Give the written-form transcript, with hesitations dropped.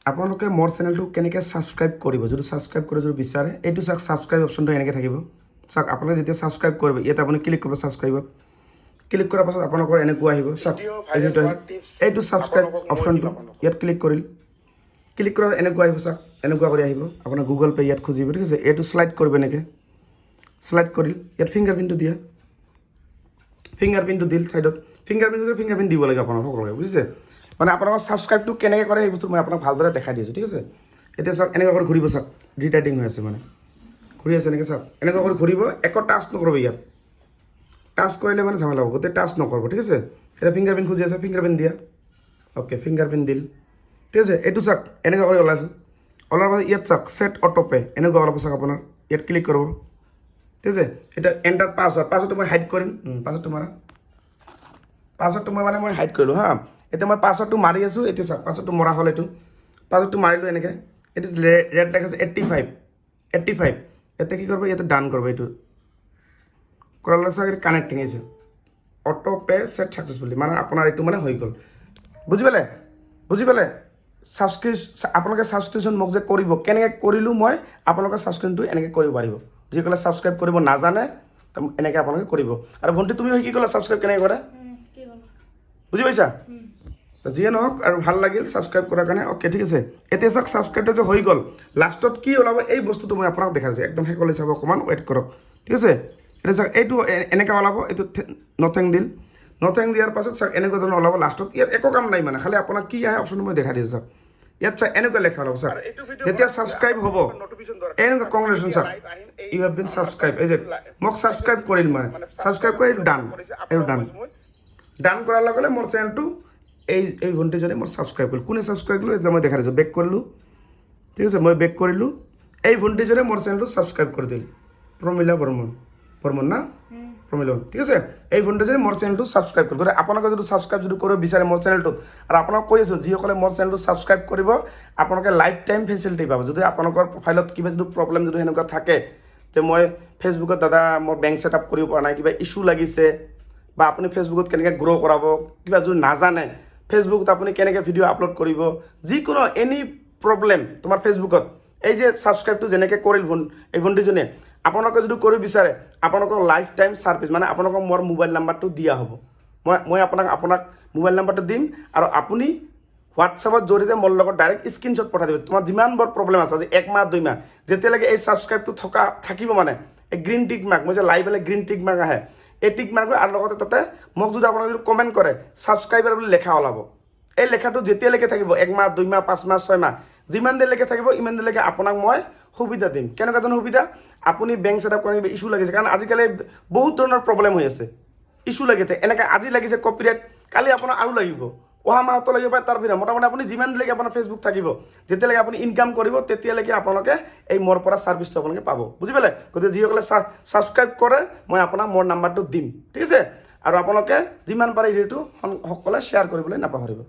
আপোনালোকে মোৰ চেনেলটো কেনেকৈ ছাবস্ক্ৰাইব কৰিব যদি ছাবস্ক্ৰাইব কৰিব যদি বিচাৰে এইটো চাওক ছাবস্ক্ৰাইব অপশ্যনটো এনেকৈ থাকিব চাওক আপোনালোকে যেতিয়া ছাবস্ক্ৰাইব কৰিব ইয়াতে আপুনি ক্লিক কৰিব ছাবস্ক্ৰাইবত ক্লিক কৰাৰ পাছত আপোনালোকৰ এনেকুৱা আহিব চাওক এইটো ছাবস্ক্ৰাইব অপশ্যনটো ইয়াত ক্লিক কৰিল ক্লিক কৰা এনেকুৱা আহিব চাওক এনেকুৱা কৰি আহিব আপোনাৰ গুগল পে' ইয়াত খুজিব ঠিক আছে এইটো শ্লাইড কৰিব এনেকৈ শ্লাইড কৰিল ইয়াত ফিংগাৰপ্ৰিণ্টটো দিয়া ফিংগাৰপ্ৰিণ্টটো দিল ছাইডত ফিংগাৰপ্ৰিণ্ট দিব লাগে আপোনাক সকলোকে বুজিছে মানে আপোনালোকৰ ছাবস্ক্ৰাইবটো কেনেকৈ কৰে সেই বস্তু মই আপোনাক ভালদৰে দেখাই দিছোঁ ঠিক আছে এতিয়া চাওক এনেকুৱা কৰি ঘূৰিব চাওক ৰিটাইটিং হৈ আছে মানে ঘূৰি আছে এনেকৈ চাওক এনেকুৱা কৰি ঘূৰিব একো টাচ নকৰিব ইয়াত টাচ কৰিলে মানে ঝামেলা হ'ব গোটেই টাচ নকৰিব ঠিক আছে এতিয়া ফিংগাৰপ্ৰিণ্ট খুজি আছে ফিংগাৰপ্ৰিণ্ট দিয়া অ'কে ফিংগাৰপ্ৰিণ্ট দিল ঠিক আছে এইটো চাওক এনেকুৱা কৰি ওলাইছে ওলাৰ পাছত ইয়াত চাওক ছেট অটোপে এনেকুৱা ওলাব চাওক আপোনাৰ ইয়াত ক্লিক কৰিব ঠিক আছে এটা এণ্টাৰ পাছৱৰ্ডটো মই হাইড কৰিম পাছৱৰ্ডটো মই হাইড কৰিলোঁ হা এতিয়া মই পাছৱৰ্ডটো মাৰি আছোঁ এতিয়া চাওক পাছৱৰ্ডটো মৰা হ'ল এইটো পাছৱৰ্ডটো মাৰিলোঁ এনেকৈ এইটো ৰেড দেখাইছে 85 এতিয়া কি কৰিব ইয়াতে ডান কৰিব এইটো কৰাৰ চাওক এইটো কানেক্টিং আহিছে অটো পে ছেট ছাকচেছফুলি মানে আপোনাৰ এইটো মানে হৈ গ'ল বুজি পালে আপোনালোকে ছাবস্ক্ৰিপশ্যন মোক যে কৰিব কেনেকৈ কৰিলোঁ মই আপোনালোকৰ ছাবস্ক্ৰিপশ্যনটো এনেকৈ কৰিব পাৰিব যিসকলে ছাবস্ক্ৰাইব কৰিব নাজানে এনেকৈ আপোনালোকে কৰিব আৰু ভণ্টি তুমিও শিকি গ'লা ছাবস্ক্ৰাইব কেনেকৈ কৰে বুজি পাইছা যিয়ে নহওক আৰু ভাল লাগিল ছাবস্ক্ৰাইব কৰাৰ কাৰণে অ'কে ঠিক আছে এতিয়া চাওক ছাবস্ক্ৰাইবটো যে হৈ গ'ল লাষ্টত কি ওলাব এই বস্তুটো মই আপোনাক দেখাই দিছোঁ একদম শেষলৈ চাব অকণমান ৱেইট কৰক ঠিক আছে এতিয়া চাওক এইটো এনেকৈ ওলাব এইটো নথিং দিয়াৰ পাছত চাওক এনেকুৱা ধৰণৰ ওলাব লাষ্টত ইয়াত একো কাম নাই মানে খালি আপোনাক কি আহে অপশ্যনটো মই দেখাই দিছোঁ চাওক ইয়াত চাওক এনেকুৱা লেখা ওলাব চাওক যেতিয়া ছাবস্ক্ৰাইব হ'ব এনেকুৱা কংগ্ৰেচুলেশ্যন চাওক ইউ হেভ বিন ছাবস্ক্ৰাইব এই যে মোক ছাবস্ক্ৰাইব কৰিল মানে ছাবস্ক্ৰাইব কৰি এইটো ডান কৰাৰ লগে লগে মোৰ চেনেলটো এই ভণ্টিজনে মই ছাবস্ক্ৰাইব কৰিলোঁ কোনে ছাবস্ক্ৰাইব কৰিলোঁ এতিয়া মই দেখাই দিছোঁ বেক কৰিলোঁ ঠিক আছে মই বেক কৰিলোঁ এই ভণ্টিজনে মোৰ চেনেলটো ছাবস্ক্ৰাইব কৰি দিল প্ৰমিলা বৰ্মন না প্ৰমিলা ঠিক আছে এই ভণ্টিজনে মোৰ চেনেলটো ছাবস্ক্ৰাইব কৰিব আপোনালোকে যদি ছাবস্ক্ৰাইব যদি কৰিব বিচাৰে মোৰ চেনেলটোত আৰু আপোনাক কৈ আছোঁ যিসকলে মোৰ চেনেলটো ছাবস্ক্ৰাইব কৰিব আপোনালোকে লাইফ টাইম ফেচিলিটি পাব যদি আপোনালোকৰ প্ৰফাইলত কিবা যদি প্ৰব্লেম যদি সেনেকুৱা থাকে যে মই ফেচবুকত দাদা মোৰ বেংক ছেটআপ কৰিব পৰা নাই কিবা ইছ্যু লাগিছে বা আপুনি ফেচবুকত কেনেকৈ গ্ৰ' কৰাব কিবা যদি নাজানে ফেচবুকত আপুনি কেনেকৈ ভিডিঅ' আপলোড কৰিব যিকোনো এনি প্ৰব্লেম তোমাৰ ফেচবুকত এই যে ছাবস্ক্ৰাইবটো যেনেকৈ কৰিল এই ভণ্টিজনীয়ে আপোনালোকে যদি কৰিব বিচাৰে আপোনালোকক লাইফ টাইম ছাৰ্ভিচ মানে আপোনালোকক মোৰ মোবাইল নাম্বাৰটো দিয়া হ'ব মই আপোনাক মোবাইল নাম্বাৰটো দিম আৰু আপুনি হোৱাটছআপত জৰিয়তে মোৰ লগত ডাইৰেক্ট স্ক্ৰীনশ্বট পঠাই দিব তোমাৰ যিমানবোৰ প্ৰব্লেম আছে আজি 1 মাহ 2 মাহ যেতিয়ালৈকে এই ছাবস্ক্ৰাইবটো থাকিব মানে এই গ্ৰীণ টিক মাৰ্ক মই যে লাইভ হ'লে গ্ৰীণ টিক মাৰ্ক আহে এই টিক মাৰ্ক আৰু লগতে তাতে মোক যদি আপোনালোকে যদি কমেণ্ট কৰে ছাবস্ক্ৰাইবাৰ বুলি লেখা ওলাব এই লেখাটো যেতিয়ালৈকে থাকিব 1 মাহ 2 মাহ 5 মাহ 6 মাহ যিমান দেৰিলৈকে থাকিব ইমান দেৰিলৈকে আপোনাক মই সুবিধা দিম কেনেকুৱা ধৰণৰ সুবিধা আপুনি বেংক ছেটআপ কৰিব ইছ্যু লাগিছে কাৰণ আজিকালি বহুত ধৰণৰ প্ৰব্লেম হৈ আছে ইছ্যু লাগিছে এনেকৈ আজি লাগিছে কপিৰাইট কালি আপোনাৰ আৰু লাগিব অহা মাহতো লাগিব পাৰে তাৰ ভিতৰত মোটামুটি আপুনি যিমান দেৰিলৈকে আপোনাৰ ফেচবুক থাকিব যেতিয়ালৈকে আপুনি ইনকাম কৰিব তেতিয়ালৈকে আপোনালোকে এই মোৰ পৰা ছাৰ্ভিচটো আপোনালোকে পাব বুজি পালে গতিকে যিসকলে ছাবস্ক্ৰাইব কৰে মই আপোনাক মোৰ নাম্বাৰটো দিম ঠিক আছে আৰু আপোনালোকে যিমান পাৰে ভিডিঅ'টো সকলোৱে শ্বেয়াৰ কৰিবলৈ নাপাহৰিব